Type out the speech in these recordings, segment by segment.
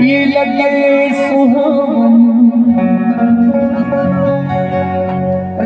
ये लगे सुहावन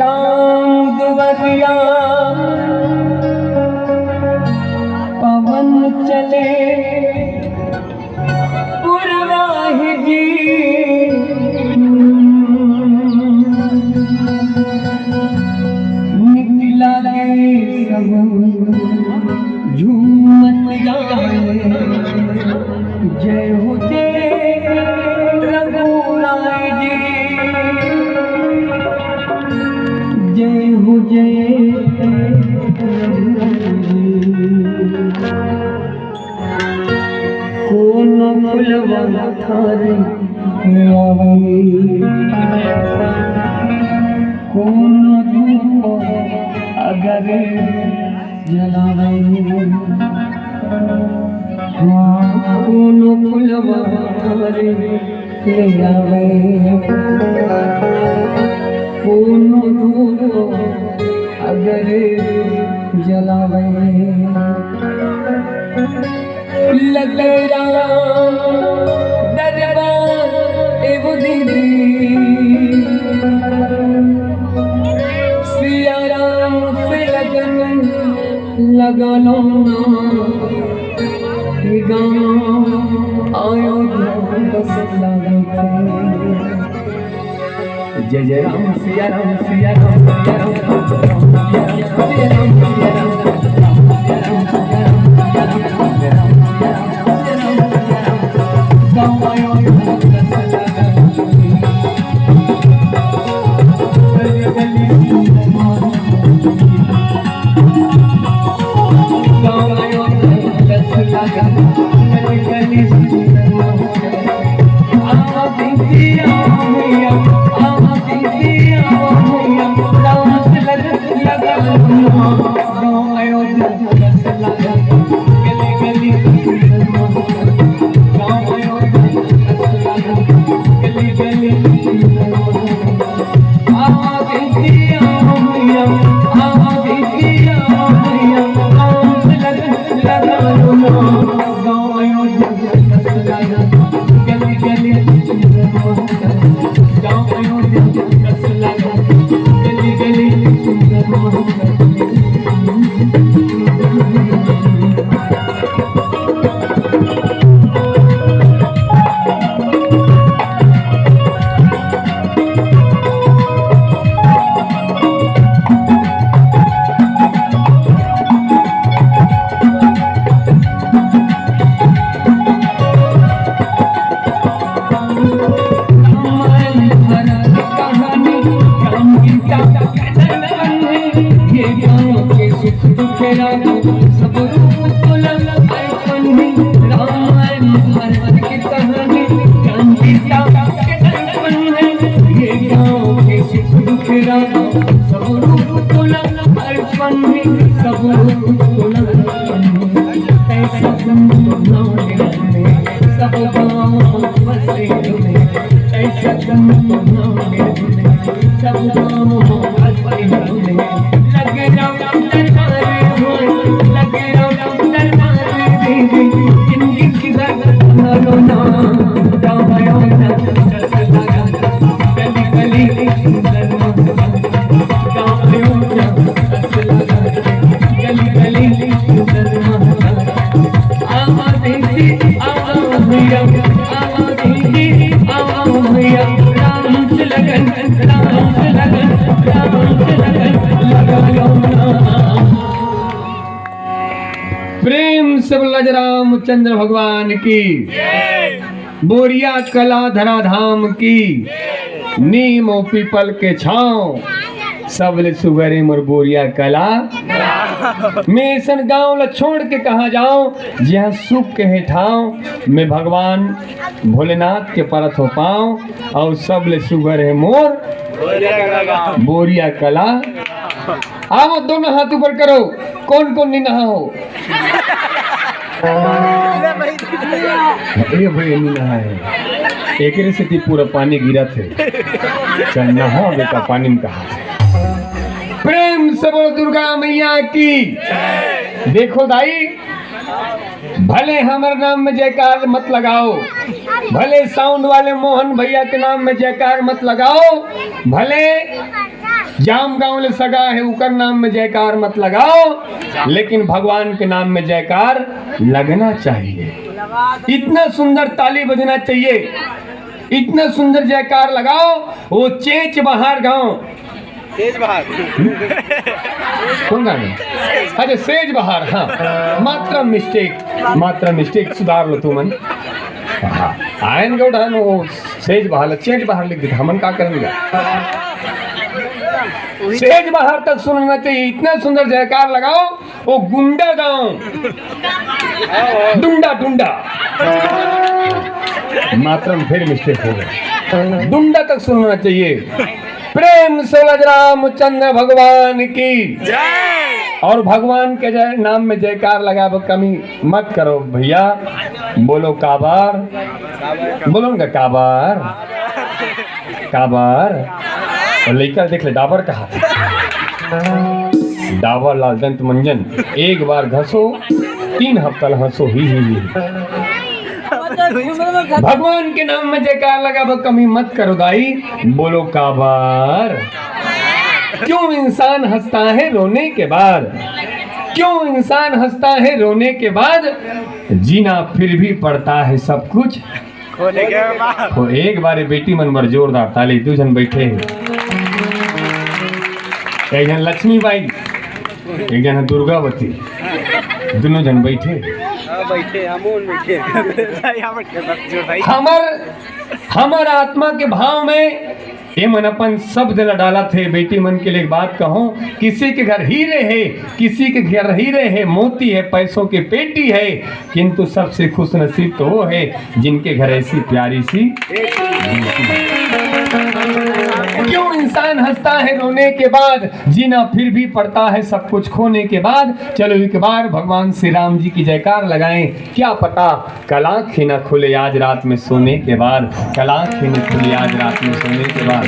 राम दुवरिया पवन चले पुरवाही जी निकला सब झूमत जाए जय हो जय रघुराय जी जय हो जय कौन फुलवा थारे आवे कौन धूप अगर जलावे कौन फुलवा थारे ले आवे कौन धूप अगर जलावे लगे राम दरबार एवं दीदी सिया राम से लगन लगा लो जय जय राम सिया राम सिया राम सिया राम सिया राम सिया प्रेम से रामचंद्र भगवान की बोरिया कला धरा धाम की नीम और पीपल के छांव सबले सुगरे मोर बोरिया कला मैं सन गाँव ला छोड़ के कहा जाऊं जहाँ सुख के हेठाओ मैं भगवान भोलेनाथ के परत हो पाऊं और सबले सुगर है मोर बोरिया कला। आओ दोनों हाथ ऊपर करो, कौन कौन नहीं नहा हो? ये भाई नहीं नहा है, एक से पूरा पानी गिरा थे, चल नहा बेटा पानी में कहा। प्रेम से बोलो दुर्गा मैया की। देखो दाई भले हमारे नाम में जयकार मत लगाओ, भले साउंड वाले मोहन भैया के नाम में जयकार मत लगाओ, भले जाम गांव ले सगा है उकर नाम में जयकार मत लगाओ, लेकिन भगवान के नाम में जयकार लगना चाहिए। इतना सुंदर ताली बजना चाहिए, इतना सुंदर जयकार लगाओ। वो चेच बहार गांव, तेज बहार कौन गाने? अरे सेज बहार, हाँ मात्र मिस्टेक सुधार लो तुमन। हाँ आयन गौड़ वो सेज बहार चेच बहार लिख देता, हमन का करेंगे। सेज बहार तक सुनना चाहिए, इतना सुंदर जयकार लगाओ। वो गुंडा गांव, डुंडा डुंडा, मात्र फिर मिस्टेक हो गया, डुंडा तक सुनना चाहिए। प्रेम से रामचंद्र भगवान की जय। और भगवान के नाम में जयकार लगा कमी मत करो भैया। बोलो काबार, बोलो उनका काबार काबार। और लेकर देख ले डाबर कहा, डाबर लाल दंत मंजन, एक बार घसो 3 हफ्ता हंसो ही। भगवान के नाम में जयकार लगा कमी मत करो दाई। बोलो काबार। क्यों इंसान हंसता है रोने के बाद, क्यों इंसान हंसता है रोने के बाद, जीना फिर भी पड़ता है सब कुछ खोने के बाद। तो एक बार बेटी मन बर जोरदार ताली। 2 जन बैठे हैं, एक जन लक्ष्मीबाई, एक जन दुर्गावती, दोनों जन बैठे हमर आत्मा के भाव में ये मन अपन शब्द डाला थे। बेटी मन के लिए बात कहूं, किसी के घर हीरे है, किसी के घर हीरे है, मोती है, पैसों की पेटी है, किंतु सबसे खुश नसीब तो वो है जिनके घर ऐसी प्यारी सी। क्यों इंसान हंसता है रोने के बाद, जीना फिर भी पड़ता है सब कुछ खोने के बाद। चलो एक बार भगवान श्री राम जी की जयकार लगाएं। क्या पता कल आँख ही न खुले आज रात में सोने के बाद, कल आँख ही न खुले आज रात में सोने के बाद।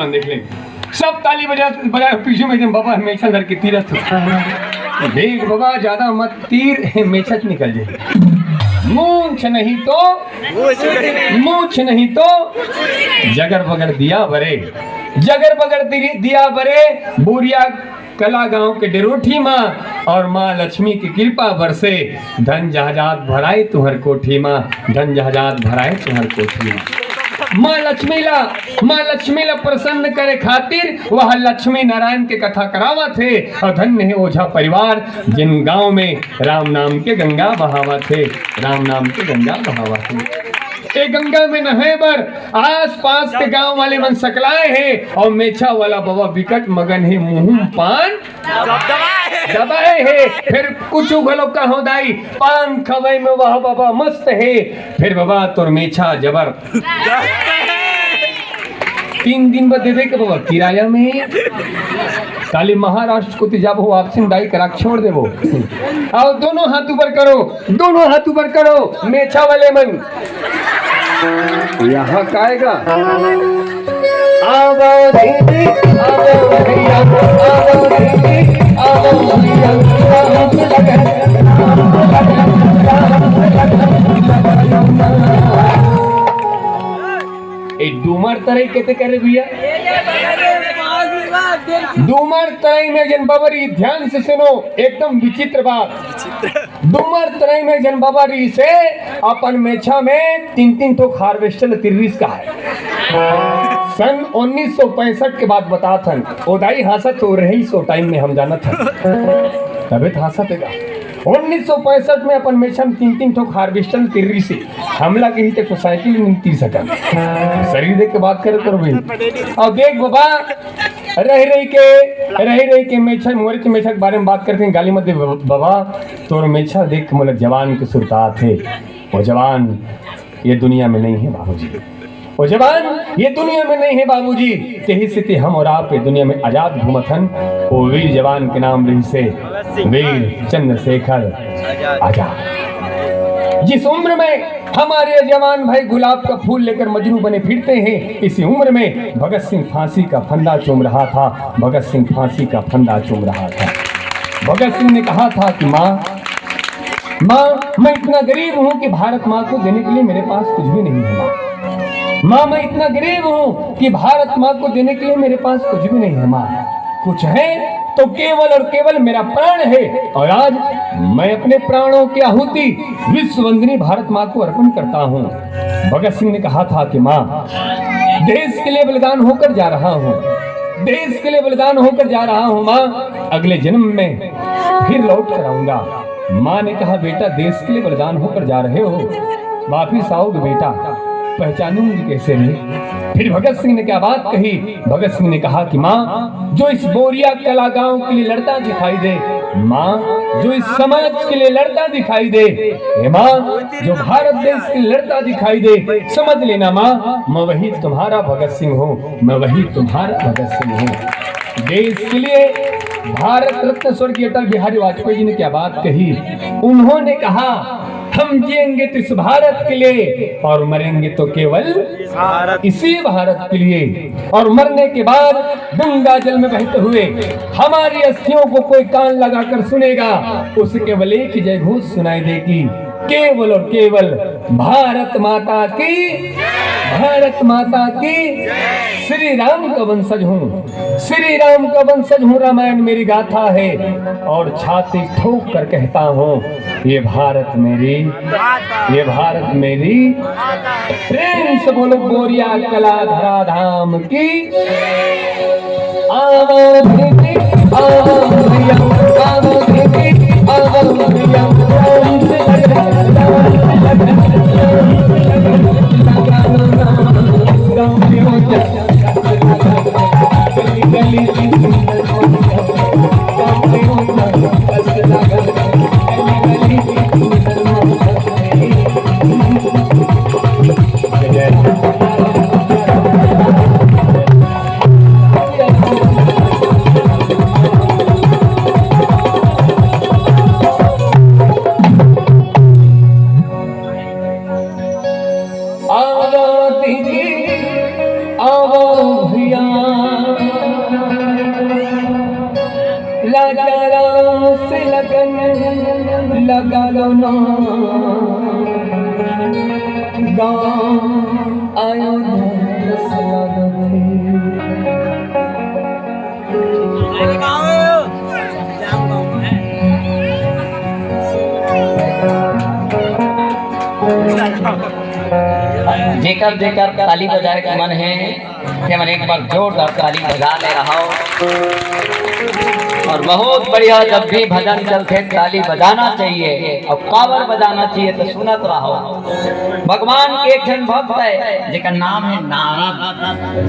देख ले सब ताली बजा पीछे में बाबा हमेशा घर के तीरथ देख बाबा ज्यादा मत तीर मेछत निकल जाए। मूंछ नहीं तो जगर बगर दिया बरे, जगर बगर दिया बरे। बोरिया कला गांव के डेरोठी माँ और माँ लक्ष्मी की कृपा बरसे, धन जहाजात भराए तुहर कोठी माँ, धन जहाजात भराए तुहर कोठी माँ। माँ लक्ष्मी ला प्रसन्न करे खातिर वह लक्ष्मी नारायण के कथा करावा थे। और धन्य है ओझा परिवार जिन गांव में राम नाम के गंगा बहावा थे, राम नाम के गंगा बहावा थे। ए गंगा में नहाए बर आस पास के गांव वाले मन सकलाए हैं और मेछा वाला बाबा विकट मगन है, मुंह पान दबाए है। फिर कुछ घलो कहो दाई पान खवाई में वह बाबा मस्त है। फिर बाबा तोर मेछा जबर 3 दिन बाद दे दे के बाबा किराया में काली महाराष्ट्र को जाबो वापसी दाई करा छोड़ देबो। आओ दोनों हाथ ऊपर करो, दोनों हाथ ऊपर करो मेछा वाले मन। यहाँ काएगा आवो दीदी आवो भैया आवो दीदी आओ भैया राम से लगन, डूमर तरई कहते करे भैया, डूमर तरई में जन बाबरी, ध्यान से सुनो एकदम विचित्र बात। डूमर तरई में जन बाबरी से अपन मेछा में 3-3 ठोक हार्वेस्टर तिर्रीस का है। सन 1965 के बाद बता थन ओदाई हासत हो रही सो टाइम में हम जाना था तबे हासत है 1965 में अपन मेछा में 3-3 ठोक हार्वेस्टर तिर्री से हमला की ही तो साइकिल मिलती सकन शरीर देख के बात करे तो भाई। और देख बाबा रही के मेछा मोरे के मेछा के बारे में बात करते हैं, गाली मत दे बाबा। तो मेछा देख के मतलब जवान के सुरता थे, वो जवान ये दुनिया में नहीं है बाबूजी, वो जवान ये दुनिया में नहीं है बाबूजी। तेही से हम और आप ये दुनिया में आजाद घूमथन, वो वीर जवान के नाम रही से वीर चंद्रशेखर आजाद। जिस उम्र में हमारे जवान भाई गुलाब का फूल लेकर मजनू बने फिरते हैं, इसी उम्र में भगत सिंह फांसी का फंदा चूम रहा था, भगत सिंह फांसी का फंदा चूम रहा था। भगत सिंह ने कहा था कि माँ मैं इतना गरीब हूँ कि भारत माँ को देने के लिए मेरे पास कुछ भी नहीं है। माँ मैं इतना गरीब हूँ कि भारत माँ को देने के लिए मेरे पास कुछ भी नहीं है। माँ कुछ है तो केवल और केवल मेरा प्राण है, और आज मैं अपने प्राणों की आहुति विश्व वंदिनी भारत माँ को अर्पण करता हूँ। भगत सिंह ने कहा था कि माँ देश के लिए बलिदान होकर जा रहा हूँ, देश के लिए बलिदान होकर जा रहा हूँ माँ, अगले जन्म में फिर लौट कर आऊंगा। माँ ने कहा बेटा देश के लिए बलिदान होकर जा रहे हो, वापिस आओगे बेटा, पहचानूंगी कैसे नहीं। फिर भगत सिंह ने क्या बात कही, भगत सिंह ने कहा कि माँ जो इस बोरिया कला गांव के लिए लड़ता दिखाई दे, माँ जो इस समाज के लिए लड़ता दिखाई दे, माँ जो भारत देश के लिए लड़ता दिखाई दे, समझ लेना माँ मैं वही तुम्हारा भगत सिंह हूँ, मैं वही तुम्हारा भगत सिंह हूँ। देश के लिए भारत रत्न स्वर्गीय अटल बिहारी वाजपेयी जी ने क्या बात कही, उन्होंने कहा हम जिएंगे तो इस भारत के लिए और मरेंगे तो केवल इसी भारत के लिए, और मरने के बाद गंगा जल में बहते हुए हमारी अस्थियों को कोई कान लगाकर सुनेगा, उसे केवल एक ही जय घोष सुनाई देगी, केवल और केवल भारत माता की, भारत माता की। श्री राम का वंशज हूँ, श्री राम का वंशज हूँ, रामायण मेरी गाथा है, और छाती ठोक कर कहता हूँ ये भारत मेरी, ये भारत मेरी। प्रेम से बोलो बोरिया कला धरा धाम की। आओ भैया, आओ भैया, आओ भैया, राम से लगा लो ना गाँव आयो जेकर जेकर ताली बजाए का मन है कि मन एक बार जोरदार ताली बजा ले रहा हो। और बहुत बढ़िया, जब भी भजन चलते ताली बजाना चाहिए और कावर बजाना चाहिए तो सुनत रहो। भगवान के एक जन भक्त है जिसका नाम है नारद।